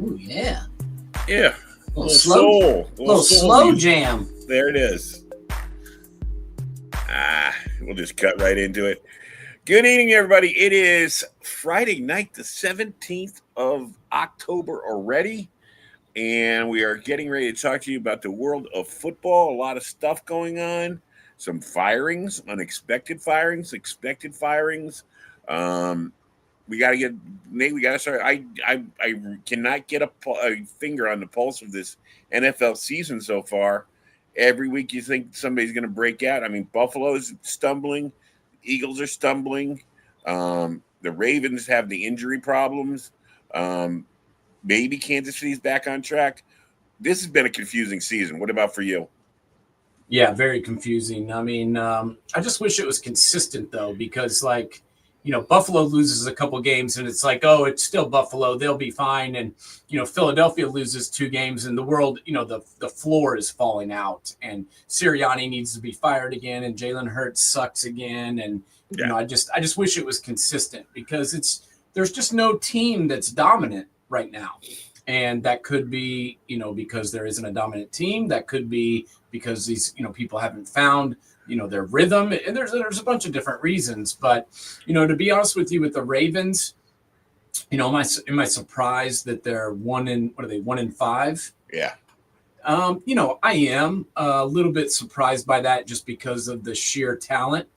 Ooh, yeah. Yeah. A little slow. Little slow jam. There it is. We'll just cut right into it. Good evening, everybody. It is Friday night, the 17th of October already, and we are getting ready to talk to you about the world of football. A lot of stuff going on. Some firings, unexpected firings, expected firings. We got to get Nate. We got to start. I cannot get a finger on the pulse of this NFL season so far. Every week you think somebody's going to break out. I mean, Buffalo's stumbling, the Eagles are stumbling, the Ravens have the injury problems. Maybe Kansas City's back on track. This has been a confusing season. What about for you? Yeah, very confusing. I mean, I just wish it was consistent though, because Buffalo loses a couple games and it's like, oh, it's still Buffalo. They'll be fine. And, Philadelphia loses 2 games and the world, the floor is falling out and Sirianni needs to be fired again and Jalen Hurts sucks again. And, I just wish it was consistent because there's just no team that's dominant right now. And that could be, because there isn't a dominant team. That could be because these, people haven't found, their rhythm. And there's a bunch of different reasons. But, to be honest with you, with the Ravens, am I surprised that they're 1-5? Yeah. I am a little bit surprised by that just because of the sheer talent.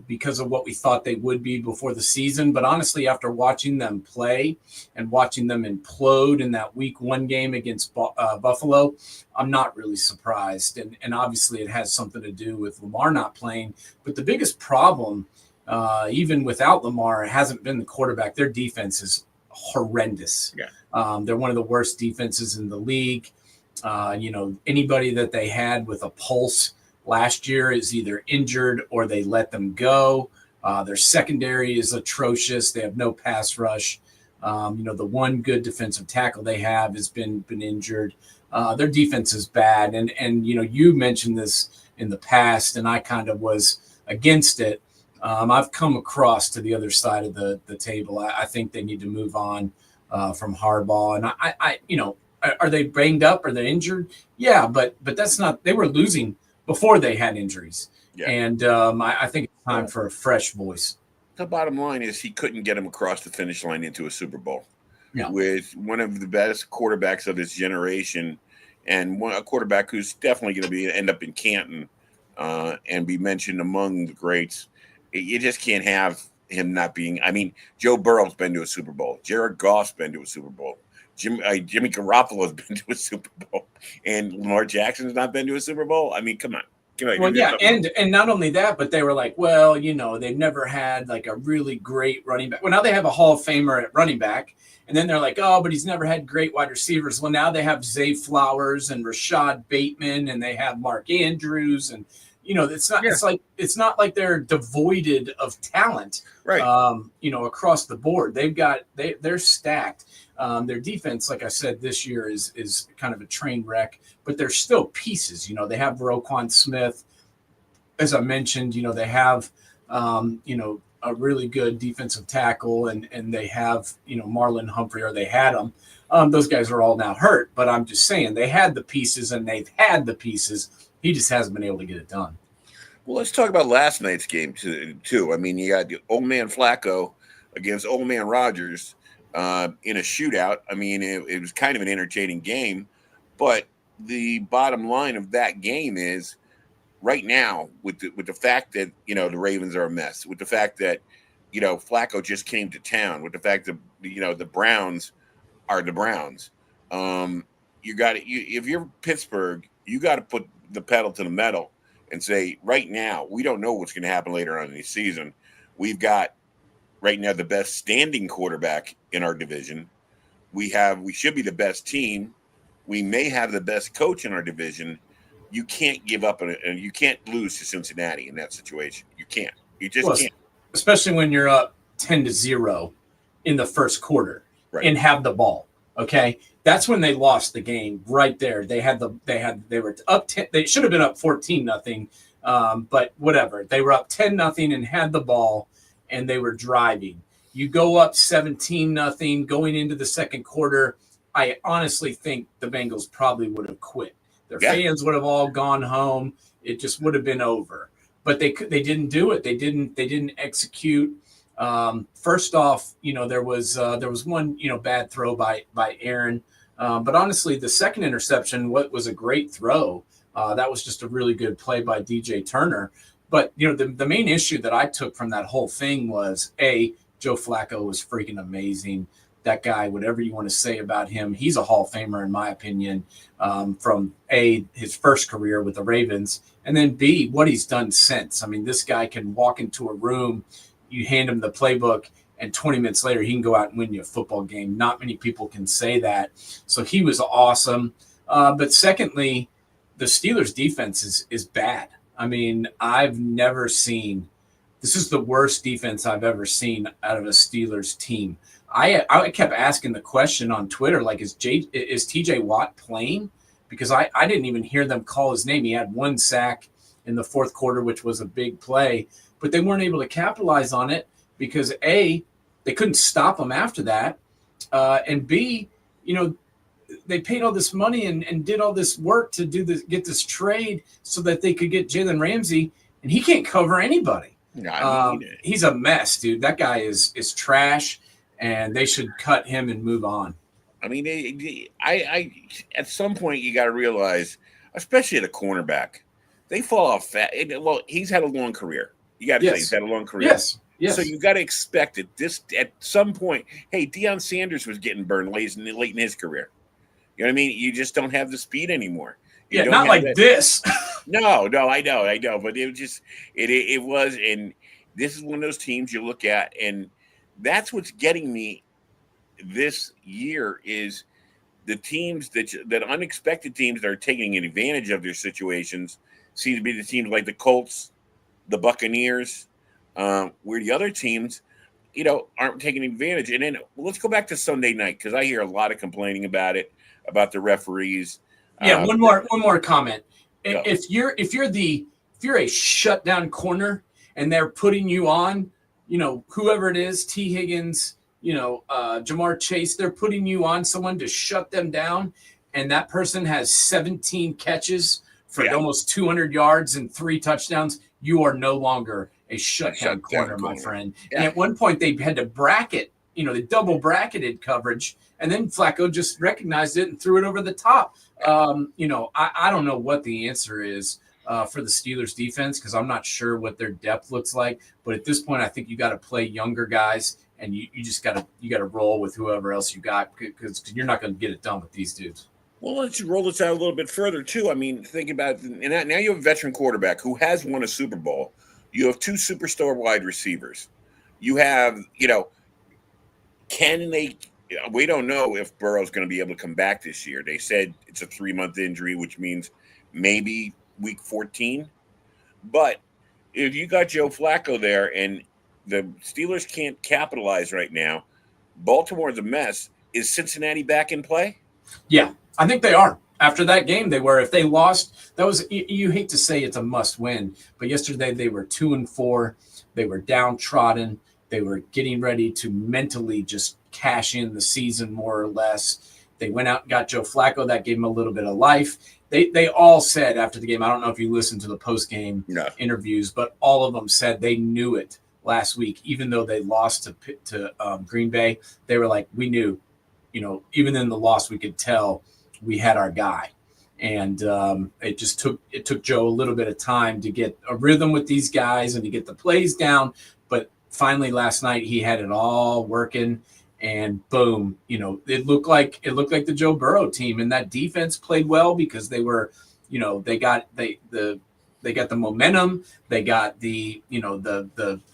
Because of what we thought they would be before the season. But honestly, after watching them play and watching them implode in that week 1 game against Buffalo, I'm not really surprised. And obviously it has something to do with Lamar not playing. But the biggest problem, even without Lamar, hasn't been the quarterback. Their defense is horrendous. Yeah. They're one of the worst defenses in the league. Anybody that they had with a pulse last year is either injured or they let them go. Their secondary is atrocious. They have no pass rush. The one good defensive tackle they have has been injured. Their defense is bad. And you mentioned this in the past, and I kind of was against it. I've come across to the other side of the table. I think they need to move on from Harbaugh. And are they banged up? Are they injured? Yeah, but that's not. They were losing before they had injuries. Yeah. And I think it's time for a fresh voice. The bottom line is he couldn't get him across the finish line into a Super Bowl. Yeah. With one of the best quarterbacks of his generation and a quarterback who's definitely going to end up in Canton and be mentioned among the greats. You just can't have him not being – I mean, Joe Burrow's been to a Super Bowl. Jared Goff's been to a Super Bowl. Jimmy Garoppolo's been to a Super Bowl, and Lamar Jackson's not been to a Super Bowl. I mean, come on. Well, yeah, and not only that, but they were like, well, they've never had like a really great running back. Well, now they have a Hall of Famer at running back, and then they're like, oh, but he's never had great wide receivers. Well, now they have Zay Flowers and Rashad Bateman, and they have Mark Andrews, and it's not. Yeah. It's not like they're devoid of talent, right? Across the board, they're stacked. Their defense, like I said, this year is kind of a train wreck, but they're still pieces. They have Roquan Smith, as I mentioned. They have a really good defensive tackle, and they have Marlon Humphrey, or they had them. Those guys are all now hurt, but I'm just saying they had the pieces, and they've had the pieces. He just hasn't been able to get it done. Well, let's talk about last night's game too. I mean, you got old man Flacco against old man Rodgers. In a shootout. I mean, it was kind of an entertaining game, but the bottom line of that game is right now with the fact that, the Ravens are a mess, with the fact that, Flacco just came to town, with the fact that, the Browns are the Browns. If you're Pittsburgh, you got to put the pedal to the metal and say, right now, we don't know what's going to happen later on in the season. We've got right now the best standing quarterback in our division. We should be the best team. We may have the best coach in our division. You can't give up and you can't lose to Cincinnati in that situation. You can't. You just can't. Especially when you're up 10-0 in the first quarter, right, and have the ball. Okay. That's when they lost the game right there. They were up 10. They should have been up 14-0. But whatever. They were up 10-0 and had the ball, and they were driving. You go up 17-0 going into the second quarter, I honestly think the Bengals probably would have quit. Their Yeah. fans would have all gone home. It just would have been over. But they didn't do it. They didn't execute. First off, there was one bad throw by Aaron, but honestly, the second interception was a great throw. That was just a really good play by DJ Turner. But the main issue that I took from that whole thing was Joe Flacco was freaking amazing. That guy, whatever you want to say about him, he's a Hall of Famer in my opinion. From his first career with the Ravens, and then B, what he's done since. I mean, this guy can walk into a room, you hand him the playbook, and 20 minutes later he can go out and win you a football game. Not many people can say that. So he was awesome. But secondly, the Steelers defense is bad. I mean, I've never seen. This is the worst defense I've ever seen out of a Steelers team. I kept asking the question on Twitter, like, is TJ Watt playing? Because I didn't even hear them call his name. He had one sack in the fourth quarter, which was a big play, but they weren't able to capitalize on it because A, they couldn't stop him after that, and B, they paid all this money and did all this work to get this trade so that they could get Jalen Ramsey, and he can't cover anybody. He's a mess, dude. That guy is trash. And they should cut him and move on. I mean, I at some point you got to realize, especially at a cornerback, they fall off fast. Well, he's had a long career. You got to say he's had a long career. Yes. So you got to expect it. At some point, hey, Deion Sanders was getting burned late in his career. You know what I mean? You just don't have the speed anymore. Not like this. No, I know, but it was just it was, and this is one of those teams you look at and. That's what's getting me this year is the teams that unexpected teams that are taking advantage of their situations seem to be the teams like the Colts, the Buccaneers, where the other teams, aren't taking advantage. And then let's go back to Sunday night because I hear a lot of complaining about it, about the referees. Yeah, one more comment. If you're a shutdown corner and they're putting you on. Whoever it is, T. Higgins, Jamar Chase, they're putting you on someone to shut them down. And that person has 17 catches for almost 200 yards and 3 touchdowns. You are no longer a shutdown corner, my friend. Yeah. And at one point they had to bracket, the double bracketed coverage. And then Flacco just recognized it and threw it over the top. I don't know what the answer is. For the Steelers defense, because I'm not sure what their depth looks like. But at this point, I think you got to play younger guys, and you just got to roll with whoever else you got because you're not going to get it done with these dudes. Well, let's roll this out a little bit further too. I mean, think about it. And now you have a veteran quarterback who has won a Super Bowl. You have 2 superstar wide receivers. You have, can they? We don't know if Burrow's going to be able to come back this year. They said it's a 3-month injury, which means maybe week 14. But if you got Joe Flacco there and the Steelers can't capitalize right now, Baltimore's a mess. Is Cincinnati back in play? Yeah, I think they are. After that game, they were. If they lost, that was, you hate to say it's a must win, but yesterday they were 2-4. They were downtrodden. They were getting ready to mentally just cash in the season more or less. They went out and got Joe Flacco. That gave him a little bit of life. They all said after the game, I don't know if you listened to the post-game interviews, but all of them said they knew it last week, even though they lost to Green Bay. They were like, we knew, even in the loss, we could tell we had our guy. And it took Joe a little bit of time to get a rhythm with these guys and to get the plays down. But finally last night, he had it all working. And boom, it looked like the Joe Burrow team, and that defense played well because they were, they got the momentum, they got the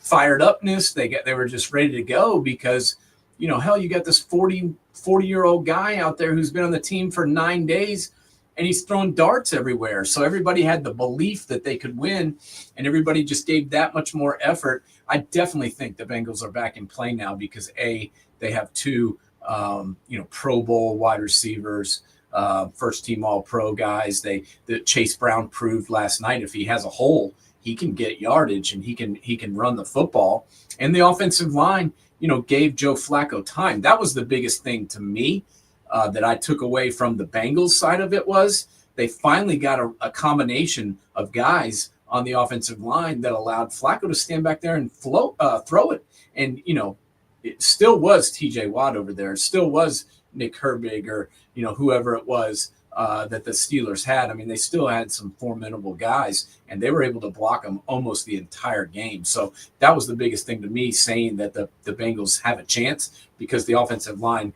fired upness, they were just ready to go because, hell, you got this 40-year-old guy out there who's been on the team for 9 days, and he's throwing darts everywhere. So everybody had the belief that they could win, and everybody just gave that much more effort. I definitely think the Bengals are back in play now because they have 2, Pro Bowl wide receivers, first team All-Pro guys. The Chase Brown proved last night if he has a hole, he can get yardage and he can run the football. And the offensive line, gave Joe Flacco time. That was the biggest thing to me. that I took away from the Bengals side of it was they finally got a combination of guys on the offensive line that allowed Flacco to stand back there and throw it. And, it still was TJ Watt over there. It still was Nick Herbig or, whoever it was that the Steelers had. I mean, they still had some formidable guys, and they were able to block them almost the entire game. So that was the biggest thing to me, saying that the Bengals have a chance, because the offensive line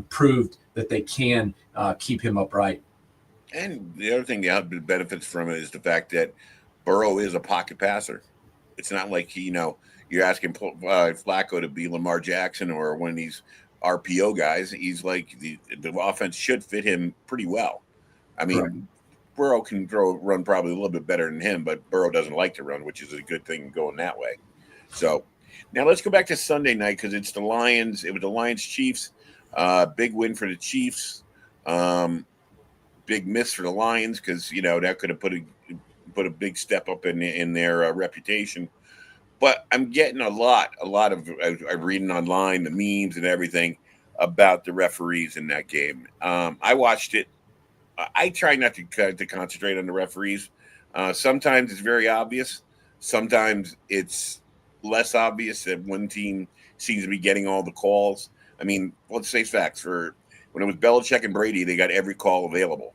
proved that they can keep him upright. And the other thing that benefits from it is the fact that Burrow is a pocket passer. It's not like you're asking Flacco to be Lamar Jackson or one of these RPO guys. He's like the offense should fit him pretty well. I mean, right. Burrow can run probably a little bit better than him, but Burrow doesn't like to run, which is a good thing going that way. So now let's go back to Sunday night, because it's the Lions. It was the Lions-Chiefs. Big win for the Chiefs. Big miss for the Lions, because that could have put a big step up in their reputation. But I'm getting a lot of I'm reading online the memes and everything about the referees in that game. I watched it. I try not to concentrate on the referees. Sometimes it's very obvious. Sometimes it's less obvious that one team seems to be getting all the calls. I mean, let's face facts. For when it was Belichick and Brady, they got every call available.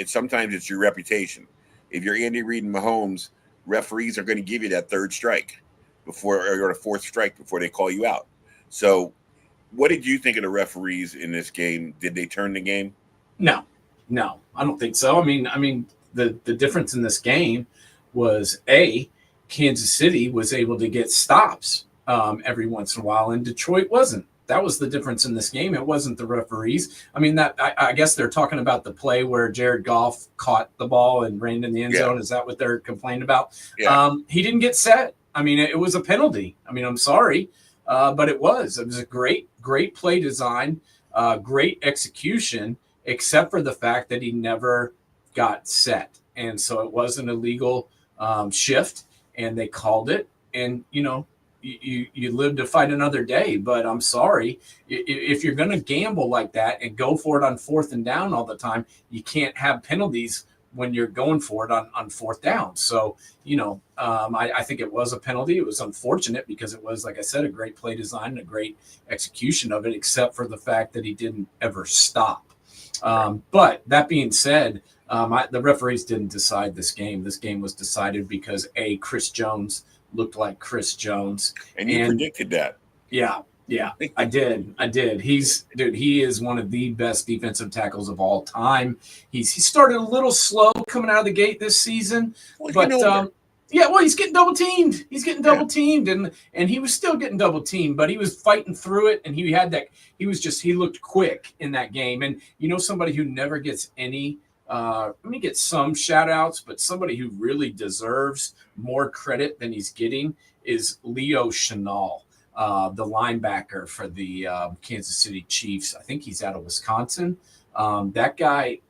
Sometimes it's your reputation. If you're Andy Reid and Mahomes, referees are going to give you that third strike or a fourth strike before they call you out. So what did you think of the referees in this game? Did they turn the game? No, I don't think so. I mean, the difference in this game was Kansas City was able to get stops every once in a while, and Detroit wasn't. That was the difference in this game. It wasn't the referees. I mean, I guess they're talking about the play where Jared Goff caught the ball and ran in the end zone. Is that what they're complaining about? Yeah. He didn't get set. I mean, it was a penalty. I mean, I'm sorry, but it was. It was a great play design, great execution, except for the fact that he never got set. And so it was an illegal shift, and they called it. And, you live to fight another day, but I'm sorry. If you're going to gamble like that and go for it on 4th and down all the time, you can't have penalties when you're going for it on 4th down. So, I think it was a penalty. It was unfortunate because it was, like I said, a great play design and a great execution of it, except for the fact that he didn't ever stop. But that being said, the referees didn't decide this game. This game was decided because Chris Jones looked like Chris Jones. And you predicted that. Yeah, I did. He is one of the best defensive tackles of all time. He started a little slow coming out of the gate this season, but he's getting double teamed. Teamed, and he was still getting double teamed, but he was fighting through it, and he looked quick in that game. And somebody who never gets any let me get some shout outs, but somebody who really deserves more credit than he's getting is Leo Chenal, the linebacker for the Kansas City Chiefs. I think he's out of Wisconsin. That guy,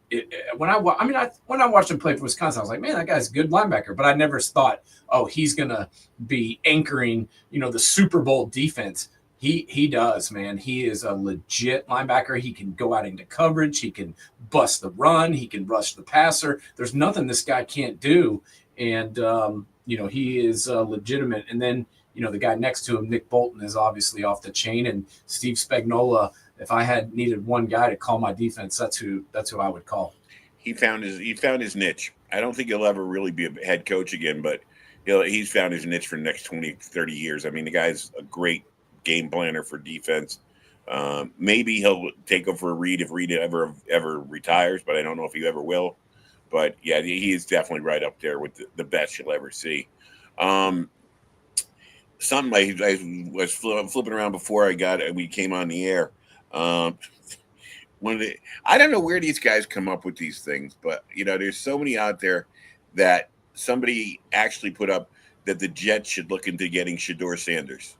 when I watched him play for Wisconsin, I was like, man, that guy's a good linebacker. But I never thought, he's going to be anchoring, the Super Bowl defense. He does, man. He is a legit linebacker. He can go out into coverage. He can bust the run. He can rush the passer. There's nothing this guy can't do. And, he is legitimate. And then, the guy next to him, Nick Bolton, is obviously off the chain. And Steve Spagnuolo, if I had needed one guy to call my defense, that's who I would call. He found his niche. I don't think he'll ever really be a head coach again, but he's found his niche for the next 20, 30 years. I mean, the guy's a great game planner for defense. Maybe he'll take over for Reed if Reed ever retires, but I don't know if he ever will. But yeah, he is definitely right up there with the best you'll ever see. Something I was flipping around before we came on the air. I don't know where these guys come up with these things, but there's so many out there that somebody actually put up that the Jets should look into getting Shedeur Sanders.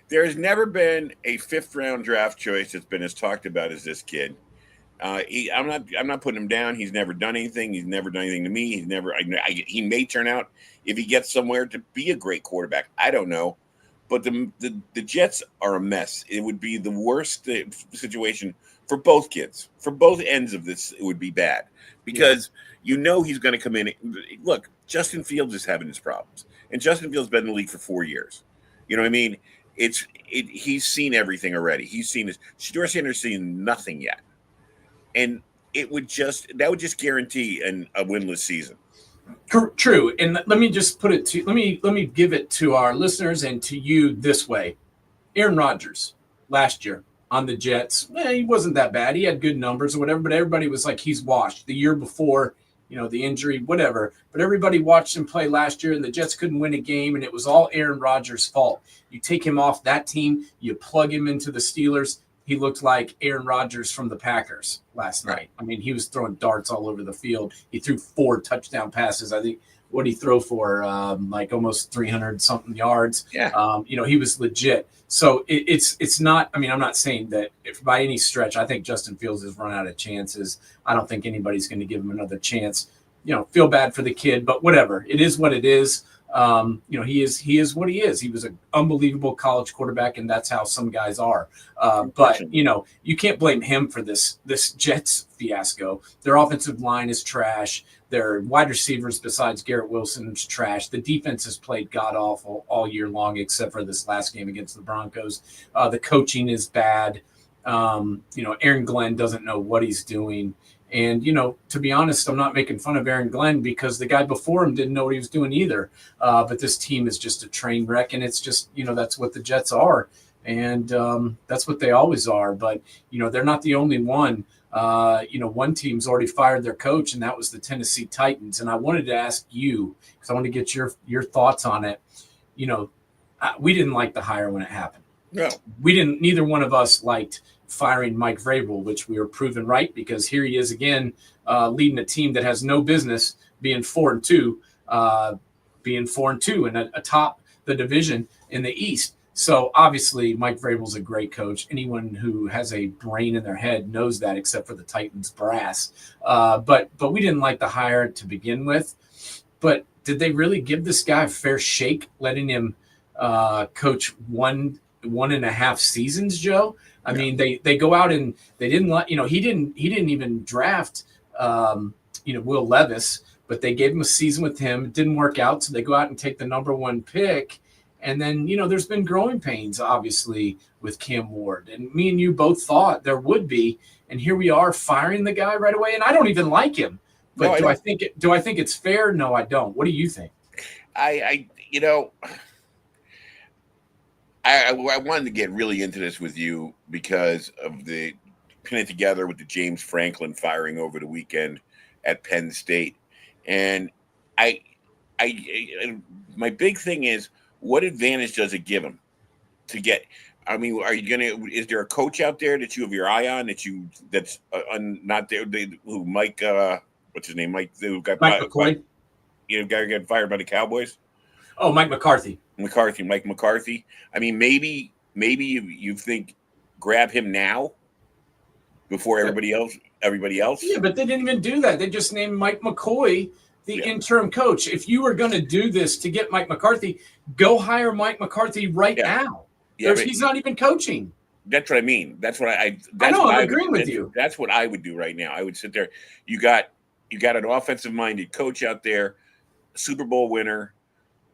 There's never been a 5th round draft choice that's been as talked about as this kid. I'm not putting him down. He's never done anything. He's never done anything to me. He may turn out, if he gets somewhere, to be a great quarterback. I don't know, But the Jets are a mess. It would be the worst situation for both kids. For both ends of this, it would be bad because he's going to come in. Look, Justin Fields is having his problems, and Justin Fields has been in the league for 4 years. You know what I mean? He's seen everything already. He's seen this. Shedeur Sanders seen nothing yet, and that would just guarantee a winless season. True, and let me just put it to let me give it to our listeners and to you this way. Aaron Rodgers last year on the Jets, he wasn't that bad. He had good numbers or whatever, but everybody was like he's washed. The year before, the injury, whatever. But everybody watched him play last year, and the Jets couldn't win a game, and it was all Aaron Rodgers' fault. You take him off that team, you plug him into the Steelers. He looked like Aaron Rodgers from the Packers last night. I mean, he was throwing darts all over the field. He threw 4 touchdown passes. I think what did he throw for? Like almost 300-something yards. Yeah. He was legit. So it's not – I mean, I'm not saying that if by any stretch I think Justin Fields has run out of chances. I don't think anybody's going to give him another chance. Feel bad for the kid, but whatever. It is what it is. He is what he is. He was an unbelievable college quarterback, and that's how some guys are. But you can't blame him for this Jets fiasco. Their offensive line is trash. Their wide receivers, besides Garrett Wilson, is trash. The defense has played god awful all year long, except for this last game against the Broncos. The coaching is bad. Aaron Glenn doesn't know what he's doing. And, to be honest, I'm not making fun of Aaron Glenn because the guy before him didn't know what he was doing either. But this team is just a train wreck, and it's just, that's what the Jets are. And that's what they always are. But, they're not the only one. One team's already fired their coach, and that was the Tennessee Titans. And I wanted to ask you, because I want to get your thoughts on it. We didn't like the hire when it happened. No. Neither one of us liked firing Mike Vrabel, which we were proven right because here he is again leading a team that has no business being 4-2 and atop the division in the East. So obviously Mike Vrabel's a great coach. Anyone who has a brain in their head knows that, except for the Titans brass. But we didn't like the hire to begin with. But did they really give this guy a fair shake, letting him coach one and a half seasons, Joe? I mean, they go out and they didn't let, he didn't even draft, Will Levis, but they gave him a season with him. It didn't work out. So they go out and take the number 1 pick. And then, there's been growing pains, obviously, with Cam Ward. And me and you both thought there would be. And here we are firing the guy right away. And I don't even like him. But do I think it's fair? No, I don't. What do you think? I wanted to get really into this with you because of the pin it together with the James Franklin firing over the weekend at Penn State. And my big thing is, what advantage does it give him to get? I mean, is there a coach out there that you have your eye on that's not there? Who Mike? What's his name? Mike McCoy. Guy got fired by the Cowboys. Oh, Mike McCarthy. Mike McCarthy. I mean, maybe you think grab him now before everybody else. Yeah, but they didn't even do that. They just named Mike McCoy the interim coach. If you were going to do this to get Mike McCarthy, go hire Mike McCarthy right now. Yeah, he's not even coaching. That's what I mean. That's what I know. I'm agreeing with you. That's what I would do right now. I would sit there. You got an offensive-minded coach out there, Super Bowl winner.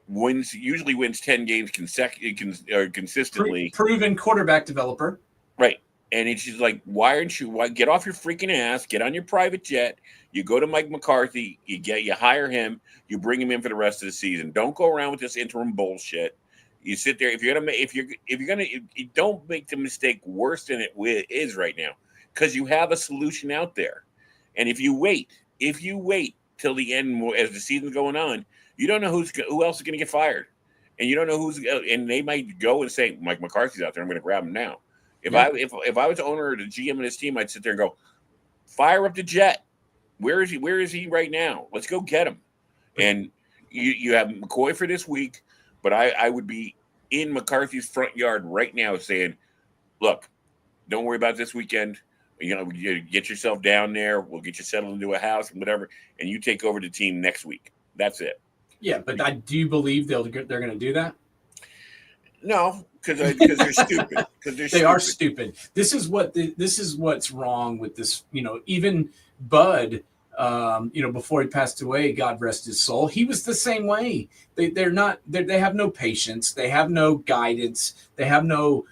Usually wins 10 games consistently. Proven quarterback developer. Right. And it's just like, why get off your freaking ass, get on your private jet, you go to Mike McCarthy, you hire him, you bring him in for the rest of the season. Don't go around with this interim bullshit. You sit there. If you're gonna don't make the mistake worse than it is right now, because you have a solution out there. And if you wait till the end as the season's going on, you don't know who else is going to get fired, and you don't know and they might go and say Mike McCarthy's out there. I'm going to grab him now. If I was the owner or the GM of this team, I'd sit there and go, fire up the jet. Where is he? Where is he right now? Let's go get him. And you have McCoy for this week, but I would be in McCarthy's front yard right now saying, look, don't worry about this weekend. You get yourself down there. We'll get you settled into a house and whatever, and you take over the team next week. That's it. Yeah, but do you believe they're going to do that? No, because they're stupid. Because they're They are stupid. stupid. This is what's wrong with this. Even Bud, before he passed away, God rest his soul, he was the same way. They have no patience. They have no guidance. They have no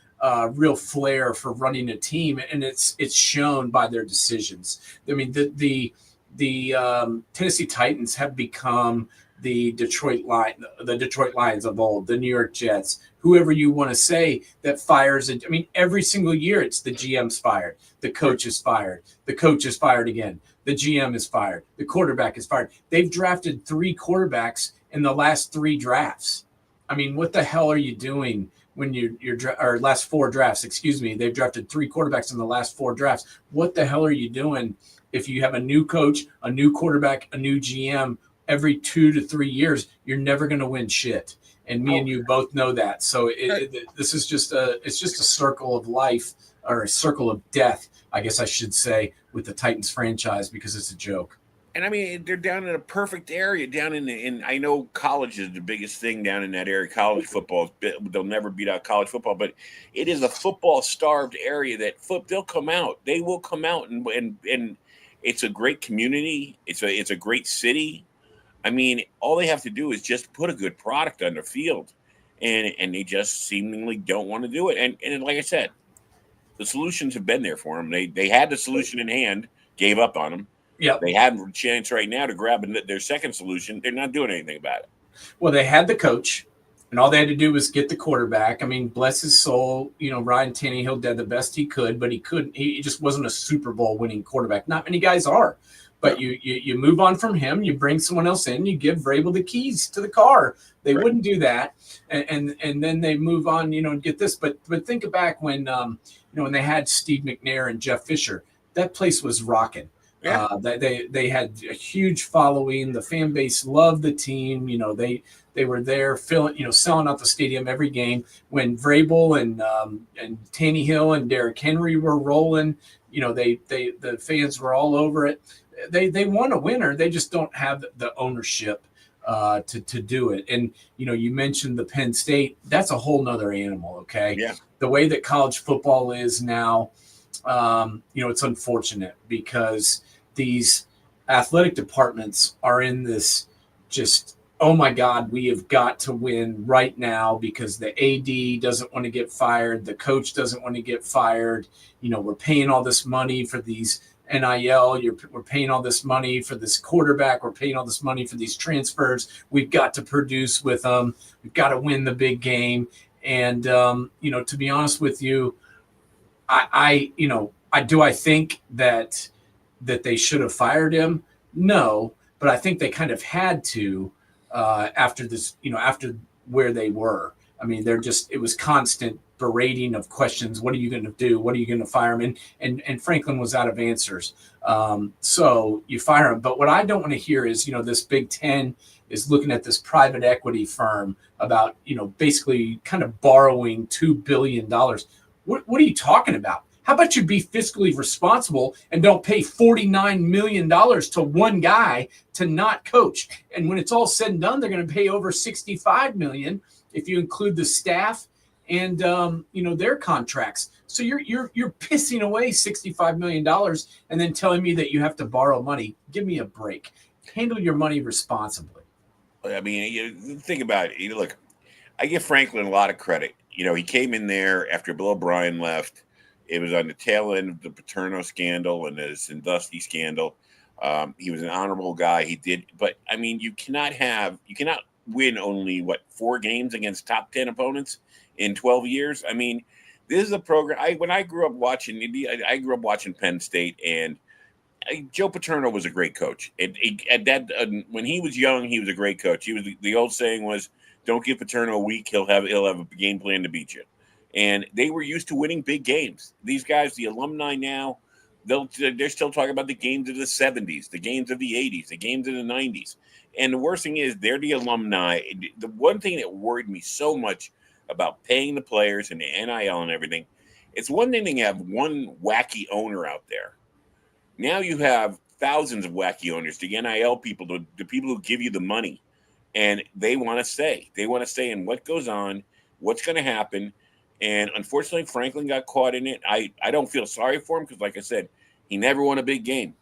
real flair for running a team, and it's shown by their decisions. I mean, the Tennessee Titans have become the Detroit Lions of old, the New York Jets, whoever you want to say that fires. I mean, every single year it's the GM's fired, the coach is fired, the coach is fired again, the GM is fired, the quarterback is fired. They've drafted 3 quarterbacks in the last 3 drafts. I mean, what the hell are you doing when or last 4 drafts? Excuse me. They've drafted 3 quarterbacks in the last 4 drafts. What the hell are you doing if you have a new coach, a new quarterback, a new GM? Every 2 to 3 years, you're never going to win shit. And me and you both know that. So this is it's just a circle of life, or a circle of death, I guess I should say, with the Titans franchise, because it's a joke. And I mean, they're down in a perfect area. Down in I know college is the biggest thing down in that area. College football, they'll never beat out college football, but it is a football starved area. They'll come out. They will come out, and it's a great community. It's a great city. I mean, all they have to do is just put a good product on the field, and they just seemingly don't want to do it. And like I said, the solutions have been there for them. They had the solution in hand, gave up on them. Yep. They have a chance right now to grab their second solution. They're not doing anything about it. Well, they had the coach, and all they had to do was get the quarterback. I mean, bless his soul, Ryan Tannehill did the best he could, but he couldn't. He just wasn't a Super Bowl winning quarterback. Not many guys are. But you move on from him, you bring someone else in, you give Vrabel the keys to the car. They wouldn't do that, and then they move on, and get this. But think back when when they had Steve McNair and Jeff Fisher, that place was rocking. Yeah. They had a huge following. The fan base loved the team. They were there selling out the stadium every game. When Vrabel and Tannehill and Derrick Henry were rolling, the fans were all over it. They want a winner. They just don't have the ownership to do it. And you mentioned the Penn State. That's a whole nother animal. Okay. Yeah. The way that college football is now, it's unfortunate because these athletic departments are in this just, oh my God, we have got to win right now because the AD doesn't want to get fired. The coach doesn't want to get fired. We're paying all this money for these NIL, we're paying all this money for this quarterback. We're paying all this money for these transfers. We've got to produce with them. We've got to win the big game. And, to be honest with you, I think that they should have fired him? No, but I think they kind of had to after this, after where they were. I mean, it was constant berating of questions. What are you going to do? What are you going to fire him? And Franklin was out of answers. So you fire him. But what I don't want to hear is, this Big Ten is looking at this private equity firm about, basically kind of borrowing $2 billion. What are you talking about? How about you be fiscally responsible and don't pay $49 million to one guy to not coach? And when it's all said and done, they're going to pay over $65 million if you include the staff and their contracts. So you're pissing away $65 million and then telling me that you have to borrow money. Give me a break. Handle your money responsibly. I mean, you think about it. Look, I give Franklin a lot of credit. He came in there after Bill O'Brien left. It was on the tail end of the Paterno scandal and the Sandusky scandal. He was an honorable guy. He did, but I mean, you cannot win only 4 games against top 10 opponents in 12 years. I mean, this is a program. When I grew up watching I grew up watching Penn State, and Joe Paterno was a great coach. When he was young, he was a great coach. He was the old saying was, "Don't give Paterno a week; he'll have a game plan to beat you." And they were used to winning big games. These guys, the alumni now, they're still talking about the games of the 70s, the games of the 80s, the games of the 90s. And the worst thing is they're the alumni. The one thing that worried me so much about paying the players and the NIL and everything, it's one thing to have one wacky owner out there. Now you have thousands of wacky owners, the NIL people, the people who give you the money, and they want to stay. They want to stay in what goes on what's going to happen. And unfortunately, Franklin got caught in it. I don't feel sorry for him because, like I said, he never won a big game.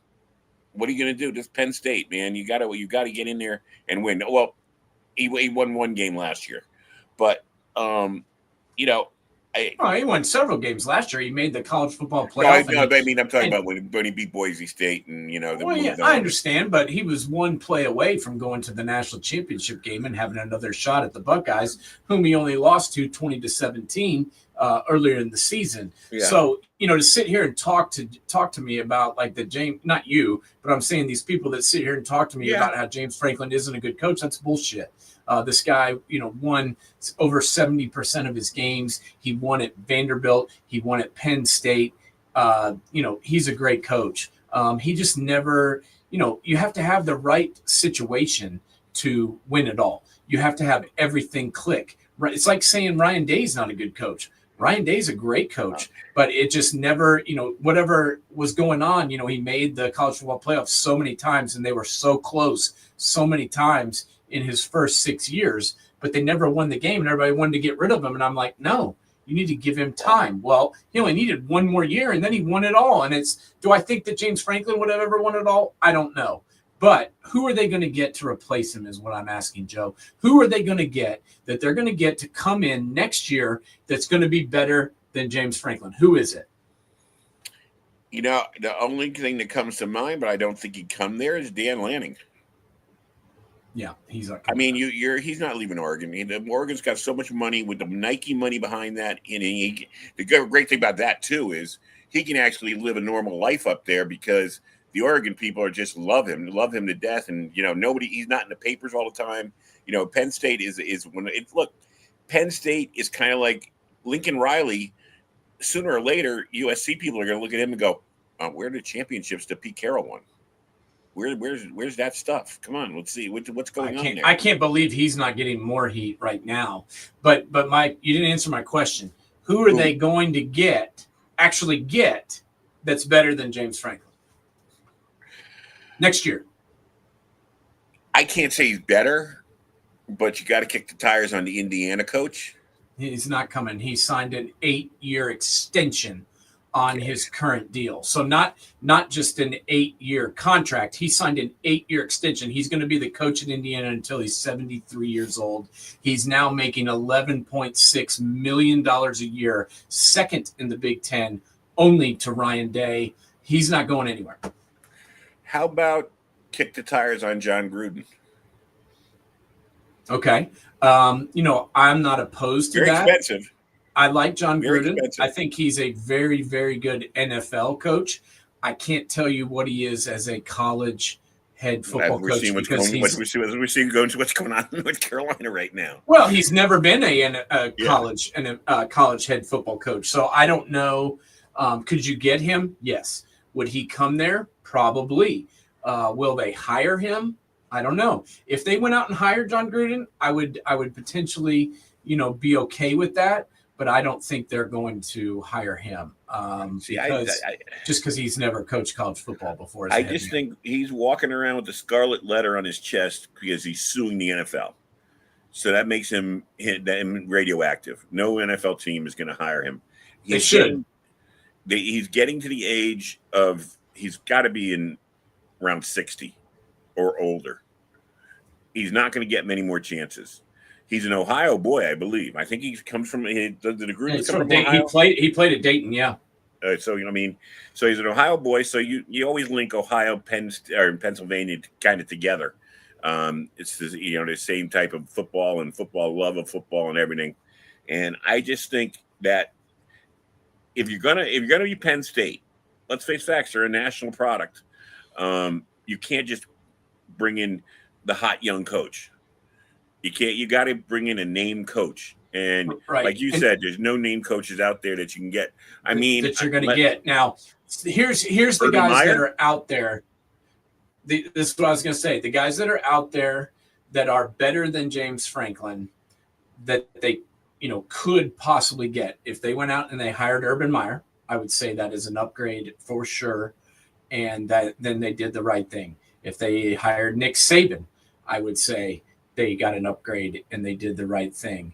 What are you going to do? This Penn State, man, you got to get in there and win. Well, he won one game last year, but you know, he won several games last year. He made the college football playoff. playoff. I'm talking about when he beat Boise State, and I understand, but he was one play away from going to the national championship game and having another shot at the Buckeyes, whom he only lost to 20-17 earlier in the season. Yeah. So to sit here and talk to me about like the James, not you, but I'm saying these people that sit here and talk to me about how James Franklin isn't a good coach, that's bullshit. This guy, won over 70% of his games. He won at Vanderbilt. He won at Penn State. He's a great coach. He just never, you have to have the right situation to win it all. You have to have everything click. Right? It's like saying Ryan Day's not a good coach. Ryan Day's a great coach, but it just never, whatever was going on, he made the college football playoffs so many times and they were so close so many times in his first 6 years, but they never won the game and everybody wanted to get rid of him. And I'm like, no, you need to give him time. Well, he only needed one more year and then he won it all. And do I think that James Franklin would have ever won it all? I don't know. But who are they going to get to replace him is what I'm asking, Joe. Who are they going to get that they're going to get to come in next year that's going to be better than James Franklin? Who is it? The only thing that comes to mind, but I don't think he'd come there, is Dan Lanning. Yeah, he's not. He's not leaving Oregon. Oregon's got so much money with the Nike money behind that. And the great thing about that too is he can actually live a normal life up there because the Oregon people are just love him to death. And he's not in the papers all the time. Penn State Penn State is kind of like Lincoln Riley. Sooner or later, USC people are going to look at him and go, "Where are the championships that Pete Carroll won? Where's that stuff? Come on, let's see what's going on there." I can't believe he's not getting more heat right now. But you didn't answer my question. Who are they going to actually get that's better than James Franklin next year? I can't say he's better, but you got to kick the tires on the Indiana coach. He's not coming. He signed an 8-year extension on his current deal. So not just an 8-year contract. He signed an 8-year extension. He's going to be the coach in Indiana until he's 73 years old. He's now making $11.6 million a year, second in the Big Ten, only to Ryan Day. He's not going anywhere. How about kick the tires on John Gruden? Okay. I'm not opposed to that. Very expensive. I like John Gruden. Expensive. I think he's a very, very good NFL coach. I can't tell you what he is as a college head football coach. We're seeing what's going on in North Carolina right now. Well, he's never been a college head football coach, so I don't know. Could you get him? Yes. Would he come there? Probably. Will they hire him? I don't know. If they went out and hired John Gruden, I would potentially, be okay with that. But I don't think they're going to hire him just because he's never coached college football before. I just think he's walking around with the scarlet letter on his chest because he's suing the NFL. So that makes him radioactive. No NFL team is going to hire him. They should. He's getting to the age of he's got to be in around 60 or older. He's not going to get many more chances. He's an Ohio boy, I believe. I think he comes from the group. He played at Dayton, yeah. So he's an Ohio boy. So you always link Ohio, Pennsylvania kind of together. It's the same type of football and football love of football and everything. And I just think that if you're gonna be Penn State, let's face facts, they're a national product. You can't just bring in the hot young coach. You got to bring in a name coach. And like you said, there's no name coaches out there that you can get. That you're going to get. Now, here's the guys that are out there. This is what I was going to say. The guys that are out there that are better than James Franklin that they, could possibly get. If they went out and they hired Urban Meyer, I would say that is an upgrade for sure. And then they did the right thing. If they hired Nick Saban, I would say they got an upgrade and they did the right thing.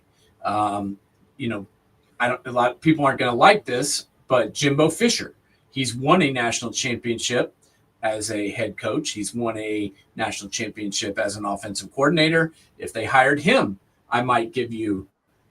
a lot of people aren't going to like this, but Jimbo Fisher, he's won a national championship as a head coach. He's won a national championship as an offensive coordinator. If they hired him, I might give you,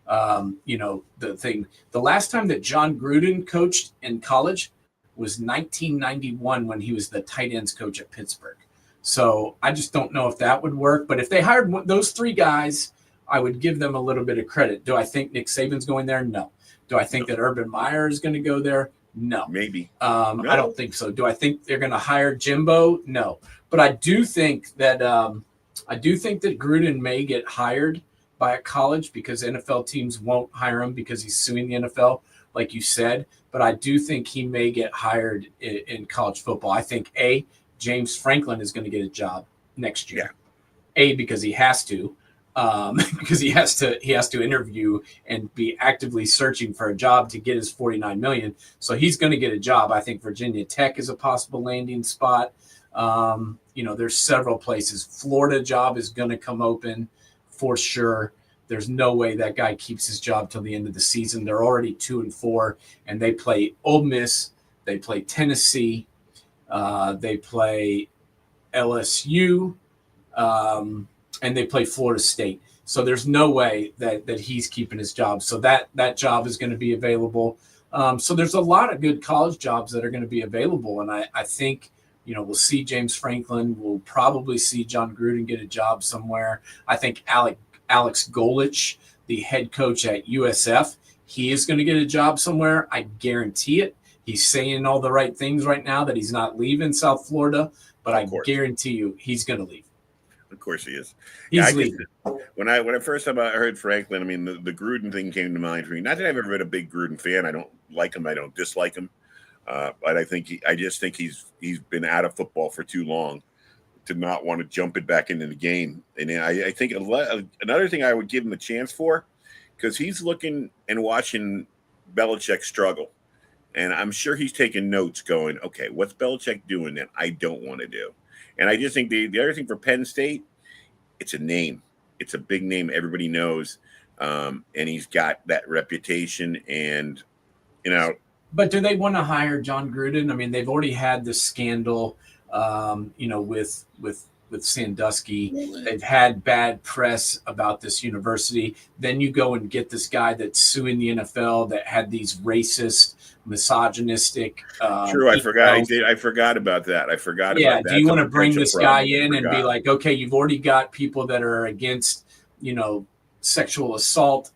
the thing. The last time that John Gruden coached in college was 1991 when he was the tight ends coach at Pittsburgh. So I just don't know if that would work. But if they hired those three guys, I would give them a little bit of credit. Do I think Nick Saban's going there? No. Do I think that Urban Meyer is going to go there? No. Maybe. No. I don't think so. Do I think they're going to hire Jimbo? No. But I do think that Gruden may get hired by a college because NFL teams won't hire him because he's suing the NFL, like you said. But I do think he may get hired in college football. I think James Franklin is going to get a job next year. Yeah. Because he has to. Because he has to interview and be actively searching for a job to get his $49 million. So he's going to get a job. I think Virginia Tech is a possible landing spot. There's several places. Florida job is going to come open for sure. There's no way that guy keeps his job till the end of the season. They're already 2-4, and they play Ole Miss. They play Tennessee. They play LSU. And they play Florida State. So there's no way that he's keeping his job. So that job is going to be available. So there's a lot of good college jobs that are going to be available. And I think, we'll see James Franklin. We'll probably see John Gruden get a job somewhere. I think Alex Golich, the head coach at USF, he is going to get a job somewhere. I guarantee it. He's saying all the right things right now that he's not leaving South Florida, but I guarantee you he's going to leave. Of course he is. He's leaving. When I first time I heard Franklin, I mean the Gruden thing came to mind for me. Not that I've ever been a big Gruden fan. I don't like him. I don't dislike him. But I just think he's been out of football for too long to not want to jump it back into the game. And I think another thing I would give him a chance for, because he's looking and watching Belichick struggle. And I'm sure he's taking notes going, okay, what's Belichick doing that I don't want to do? And I just think the other thing for Penn State, it's a name. It's a big name everybody knows. And he's got that reputation and, But do they want to hire John Gruden? I mean, they've already had this scandal, with Sandusky. They've had bad press about this university. Then you go and get this guy that's suing the NFL that had these racist, misogynistic. True, I forgot. I forgot about that. About that. Yeah, do you want to bring this guy in and be like, okay, you've already got people that are against, sexual assault,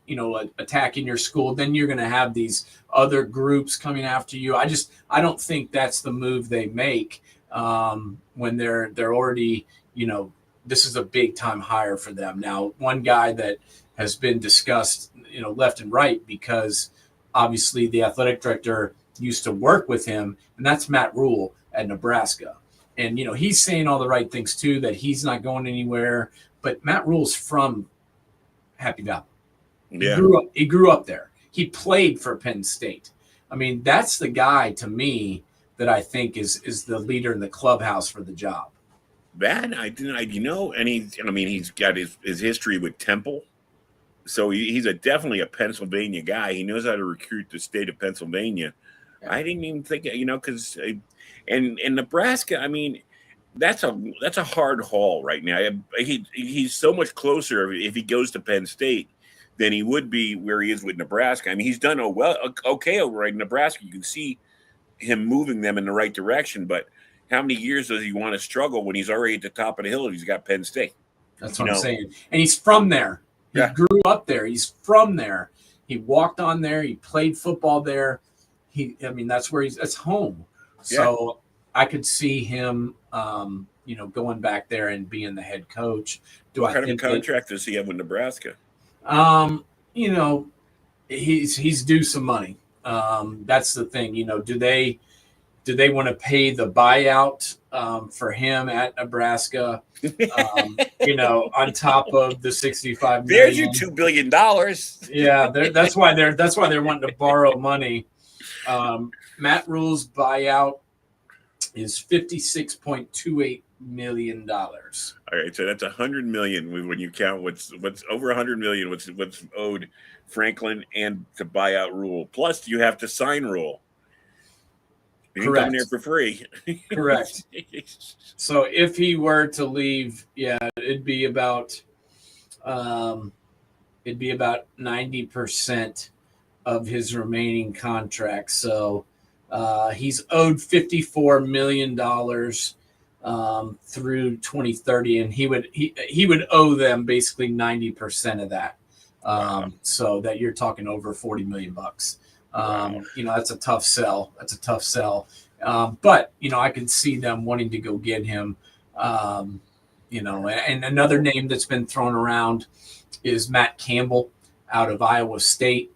attacking your school. Then you're going to have these other groups coming after you. I don't think that's the move they make when they're already, this is a big time hire for them. Now, one guy that has been discussed, left and right, because obviously the athletic director used to work with him, and that's Matt Rule at Nebraska. And, he's saying all the right things too, that he's not going anywhere, but Matt Rule's from Happy Valley. Yeah. He grew up there. He played for Penn State. I mean, that's the guy to me that I think is the leader in the clubhouse for the job. That and he's got his history with Temple. So he's definitely a Pennsylvania guy. He knows how to recruit the state of Pennsylvania. Yeah. I didn't even think, because and Nebraska, I mean, that's a hard haul right now. He's so much closer if he goes to Penn State than he would be where he is with Nebraska. I mean, he's done okay over in Nebraska. You can see him moving them in the right direction, but how many years does he want to struggle when he's already at the top of the hill if he's got Penn State? That's what I'm saying. And he's from there. He grew up there. He's from there. He walked on there. He played football there. That's where that's home. Yeah. So I could see him, going back there and being the head coach. What kind of contract does he have with Nebraska? He's due some money. That's the thing. Do they want to pay the buyout for him at Nebraska? On top of the $65 million. There's your $2 billion. Yeah, that's why they're wanting to borrow money. Matt Rule's buyout is $56.28 million. All right, so that's $100 million when you count what's over $100 million. What's owed Franklin and to buy out Rule. Plus, you have to sign Rule. You didn't come in here Correct. for free. Correct. So if he were to leave, yeah, it'd be about 90% of his remaining contract. So he's owed $54 million through 2030, and he would owe them basically 90% of that. Wow. So that you're talking over $40 million. Wow. That's a tough sell. But I can see them wanting to go get him. And another name that's been thrown around is Matt Campbell out of Iowa State.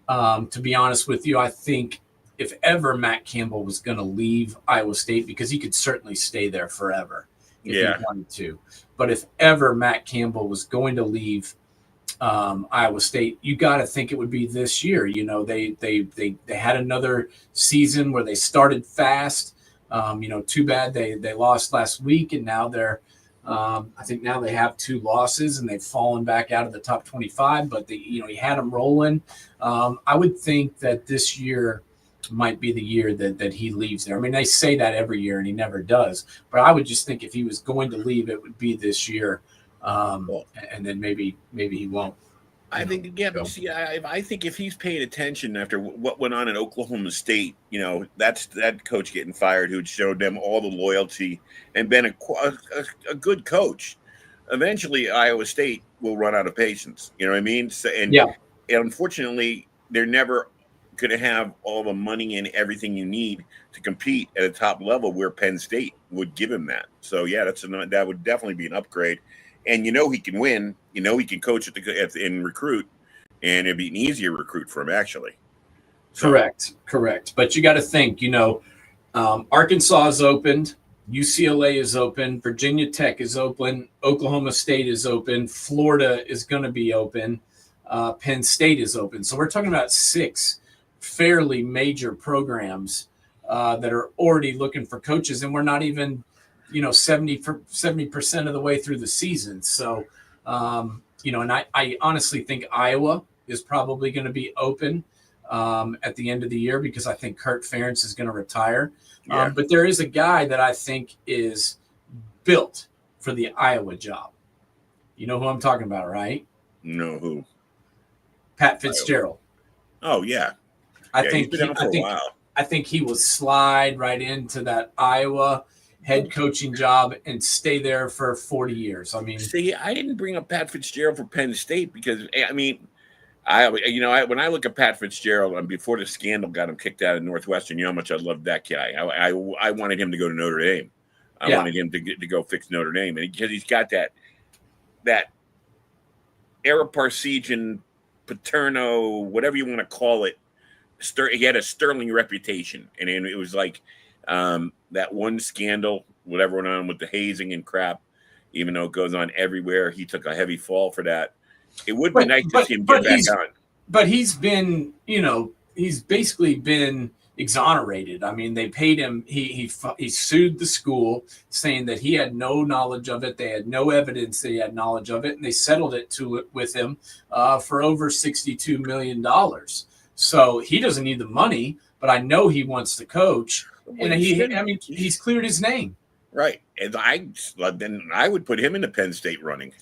To be honest with you, I think if ever Matt Campbell was going to leave Iowa State, because he could certainly stay there forever if he wanted to. But if ever Matt Campbell was going to leave Iowa State, you got to think it would be this year. They had another season where they started fast. Too bad they lost last week, and now they're I think now they have 2 losses and they've fallen back out of the top 25. But he had them rolling. I would think that this year might be the year that he leaves there. I mean, they say that every year and he never does. But I would just think if he was going to leave, it would be this year. And then maybe he won't. I think I think if he's paying attention after what went on in Oklahoma State, that's that coach getting fired who showed them all the loyalty and been a good coach. Eventually, Iowa State will run out of patience. You know what I mean? So, and unfortunately, they're never going to have all the money and everything you need to compete at a top level where Penn State would give him that. So yeah, that would definitely be an upgrade. And he can win. He can coach and recruit, and it'd be an easier recruit for him actually. So. Correct. But you got to think. Arkansas is opened, UCLA is open, Virginia Tech is open, Oklahoma State is open, Florida is going to be open, Penn State is open. So we're talking about 6 fairly major programs that are already looking for coaches, and we're not even 70% of the way through the season. So, and I honestly think Iowa is probably going to be open at the end of the year because I think Kurt Ferentz is going to retire. Yeah. But there is a guy that I think is built for the Iowa job. You know who I'm talking about, right? No, who? Pat Fitzgerald. Iowa. Oh, yeah. I think he will slide right into that Iowa head coaching job and stay there for 40 years. I mean, see, I didn't bring up Pat Fitzgerald for Penn State because when I look at Pat Fitzgerald, before the scandal got him kicked out of Northwestern, you know how much I loved that guy. I wanted him to go to Notre Dame. I wanted him to go fix Notre Dame, and because he's got that Araparsegian, Paterno, whatever you want to call it. He had a sterling reputation, and it was like that one scandal, whatever went on with the hazing and crap. Even though it goes on everywhere, he took a heavy fall for that. It would be nice to see him get back on. But he's been, he's basically been exonerated. I mean, they paid him. He sued the school, saying that he had no knowledge of it. They had no evidence that he had knowledge of it, and they settled it with him for over $62 million. So he doesn't need the money, but I know he wants to coach, and he's cleared his name. Right, and I would put him in the Penn State running.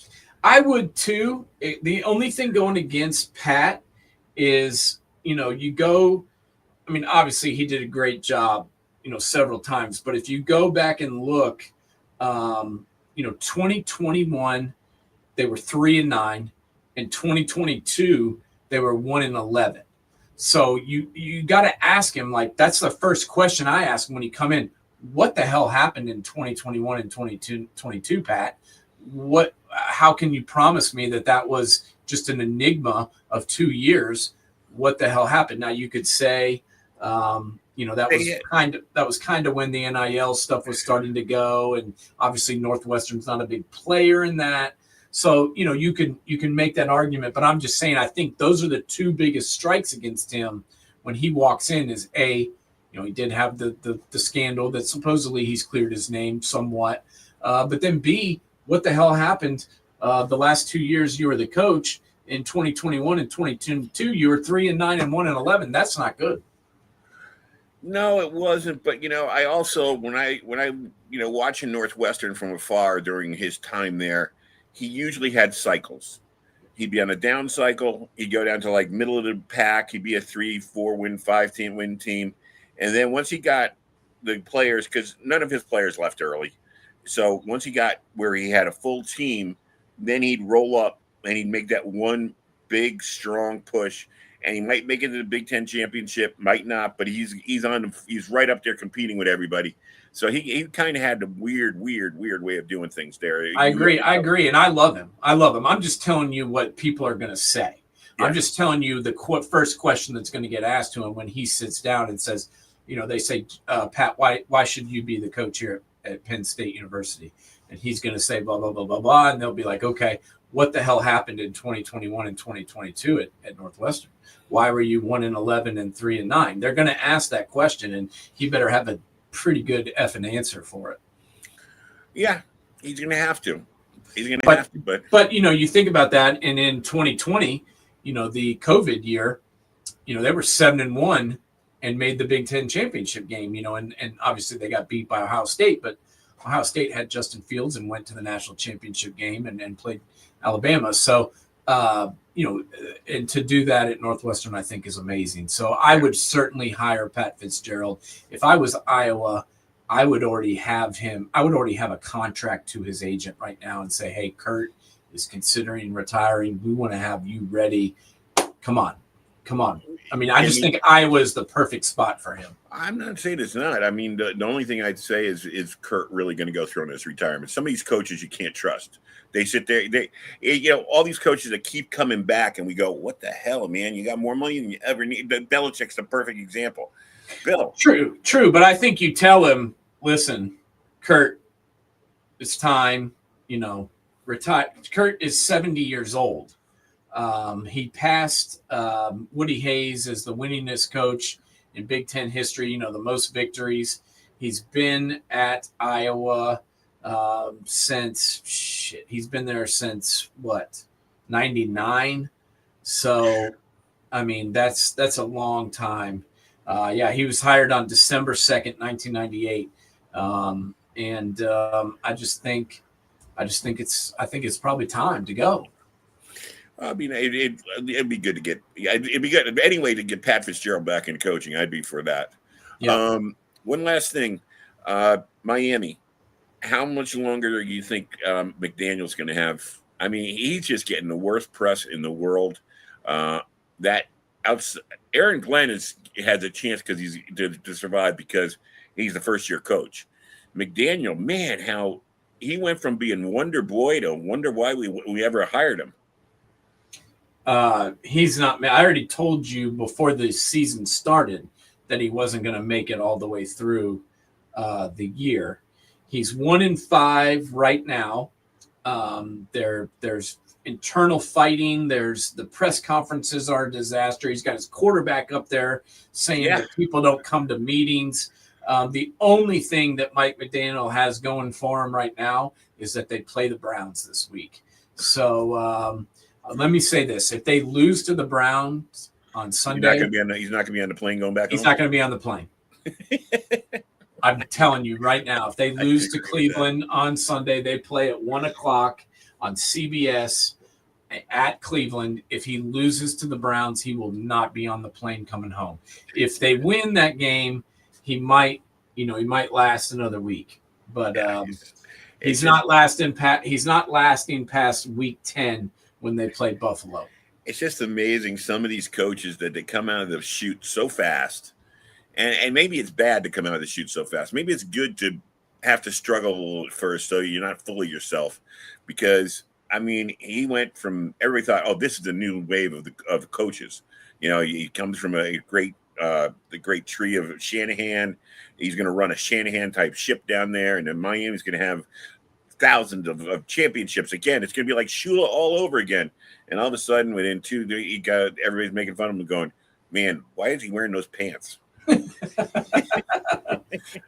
I would too. The only thing going against Pat is, you go. I mean, obviously he did a great job, several times. But if you go back and look, 2021 they were 3-9, and 2022 they were 1-11. So you got to ask him, like, that's the first question I ask him when he come in. What the hell happened in 2021 and 2022, Pat? How can you promise me that was just an enigma of 2 years? What the hell happened? Now you could say, that was kind of when the NIL stuff was starting to go, and obviously Northwestern's not a big player in that. So, you can make that argument, but I'm just saying, I think those are the 2 biggest strikes against him when he walks in is A, he did have the scandal that supposedly he's cleared his name somewhat. But then B, what the hell happened the last 2 years you were the coach? in 2021 and 2022, you were 3-9 and 1-11. That's not good. No, it wasn't. But I also when I watching Northwestern from afar during his time there, he usually had cycles. He'd be on a down cycle. He'd go down to like middle of the pack. He'd be a 3-4 win, 5-team win team, and then once he got the players, because none of his players left early, so once he got where he had a full team, then he'd roll up and he'd make that one big strong push, and he might make it to the Big Ten championship, might not, but he's right up there competing with everybody. So he kind of had the weird way of doing things there. I agree, and I love him. I'm just telling you what people are going to say. Yeah. I'm just telling you the first question that's going to get asked to him when he sits down and says, they say, Pat, why should you be the coach here at Penn State University? And he's going to say blah, blah, blah, blah, blah. And they'll be like, okay, what the hell happened in 2021 and 2022 at Northwestern? Why were you 1-11 and 3-9? They're going to ask that question, and he better have a pretty good effing answer for it. Yeah, he's going to have to. But you think about that, and in 2020, the COVID year, they were 7-1 and made the Big Ten championship game, and obviously they got beat by Ohio State, but Ohio State had Justin Fields and went to the national championship game and played Alabama. So, and to do that at Northwestern, I think is amazing. So I would certainly hire Pat Fitzgerald. If I was Iowa, I would already have him. I would already have a contract to his agent right now and say, hey, Kurt is considering retiring. We want to have you ready. Come on. I mean, I just think Iowa's the perfect spot for him. I'm not saying it's not. I mean, the only thing I'd say is Kurt really going to go through on his retirement? Some of these coaches you can't trust. They sit there, all these coaches that keep coming back, and we go, what the hell, man? You got more money than you ever need. Belichick's the perfect example. Bill. True. But I think you tell him, listen, Kurt, it's time, retire. Kurt is 70 years old. He passed Woody Hayes as the winningest coach in Big Ten history, the most victories. He's been at Iowa he's been there since 99. So, I mean, that's a long time. He was hired on December 2nd, 1998. I think it's probably time to go. I mean, it'd be good to get. It'd be good anyway to get Pat Fitzgerald back in coaching. I'd be for that. Yeah. One last thing, Miami. How much longer do you think McDaniel's going to have? I mean, he's just getting the worst press in the world. Aaron Glenn has a chance because he's to survive because he's the first-year coach. McDaniel, man, how he went from being Wonder Boy to wonder why we ever hired him. He's not. I already told you before the season started that he wasn't going to make it all the way through the year. He's 1-5 right now. There's internal fighting. There's the press conferences are a disaster. He's got his quarterback up there saying that people don't come to meetings. The only thing that Mike McDaniel has going for him right now is that they play the Browns this week. So let me say this: if they lose to the Browns on Sunday, he's not going to be on the plane going back. He's not going to be on the plane. I'm telling you right now, if they lose to Cleveland on Sunday, they play at 1:00 on CBS at Cleveland. If he loses to the Browns, he will not be on the plane coming home. If they win that game, he might last another week. But he's not lasting past week 10 when they play Buffalo. It's just amazing some of these coaches that they come out of the chute so fast. And maybe it's bad to come out of the chute so fast. Maybe it's good to have to struggle a little at first so you're not full of yourself. Because, I mean, he went from everybody thought, oh, this is the new wave of coaches. He comes from the great tree of Shanahan. He's going to run a Shanahan-type ship down there. And then Miami's going to have thousands of championships again. It's going to be like Shula all over again. And all of a sudden, within 2 days, everybody's making fun of him and going, man, why is he wearing those pants?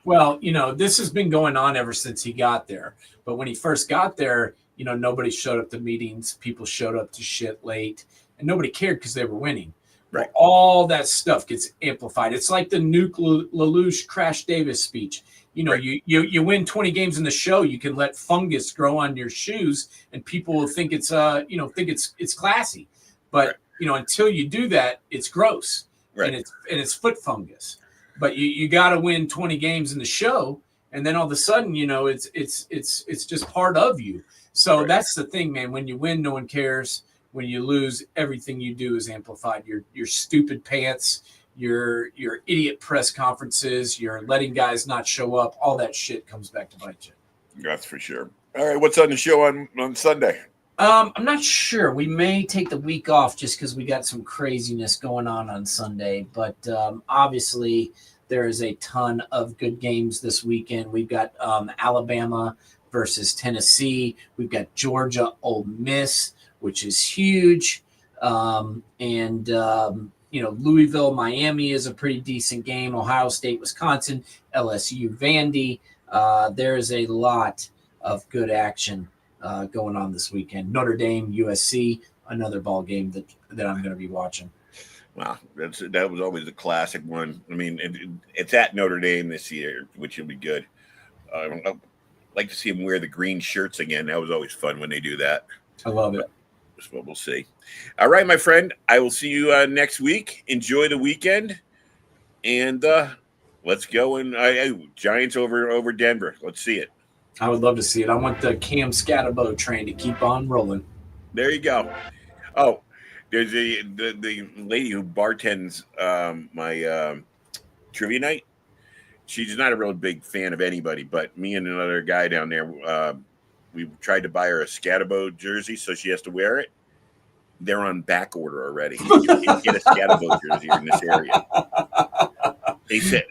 Well, this has been going on ever since he got there. But when he first got there, nobody showed up to meetings. People showed up to shit late, and nobody cared because they were winning. Right. Well, all that stuff gets amplified. It's like the Nuke Lelouch Crash Davis speech. Right. You win 20 games in the show, you can let fungus grow on your shoes, and people will think it's it's classy. But until you do that, it's gross. Right. And it's foot fungus. But you got to win 20 games in the show, and then all of a sudden, it's just part of you. So that's the thing, man. When you win, no one cares. When you lose, everything you do is amplified. Your stupid pants, your idiot press conferences, your letting guys not show up, all that shit comes back to bite you. That's for sure. All right, what's on the show on Sunday? I'm not sure. We may take the week off just because we got some craziness going on Sunday. But obviously, there is a ton of good games this weekend. We've got Alabama versus Tennessee. We've got Georgia, Ole Miss, which is huge. Louisville, Miami is a pretty decent game. Ohio State, Wisconsin, LSU, Vandy. There is a lot of good action going on this weekend. Notre Dame, USC, another ball game that I'm going to be watching. Wow, that was always a classic one. I mean, it's at Notre Dame this year, which will be good. I'd like to see them wear the green shirts again. That was always fun when they do that. I love it. That's what we'll see. All right, my friend. I will see you next week. Enjoy the weekend, and let's go. And Giants over Denver. Let's see it. I would love to see it. I want the Cam Scatterbo train to keep on rolling. There you go. Oh, there's the lady who bartends my trivia night. She's not a real big fan of anybody, but me and another guy down there, we tried to buy her a Scatterbo jersey, so she has to wear it. They're on back order already. You can't get a Scatterbo jersey in this area. They said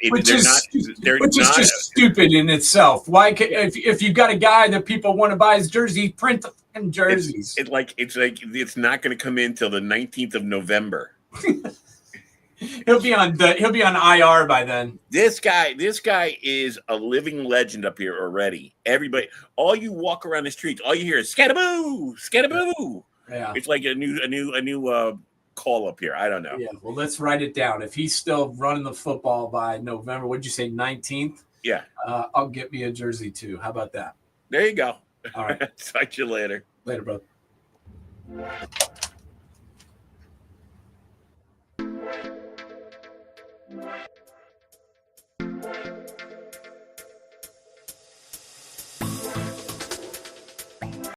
they're not just stupid in itself. Why, if you've got a guy that people want to buy his jersey, print the fucking jerseys. It's not going to come in till the 19th of November. He'll be on IR by then. This guy is a living legend up here already. Everybody, all you walk around the streets, all you hear is Scatterbo, Scatterbo. Yeah, it's like a new call up here. I don't know. Yeah, well, let's write it down. If he's still running the football by November, what'd you say, 19th? Yeah, I'll get me a jersey too. How about that? There you go. All right. Talk to you later. Later, bro.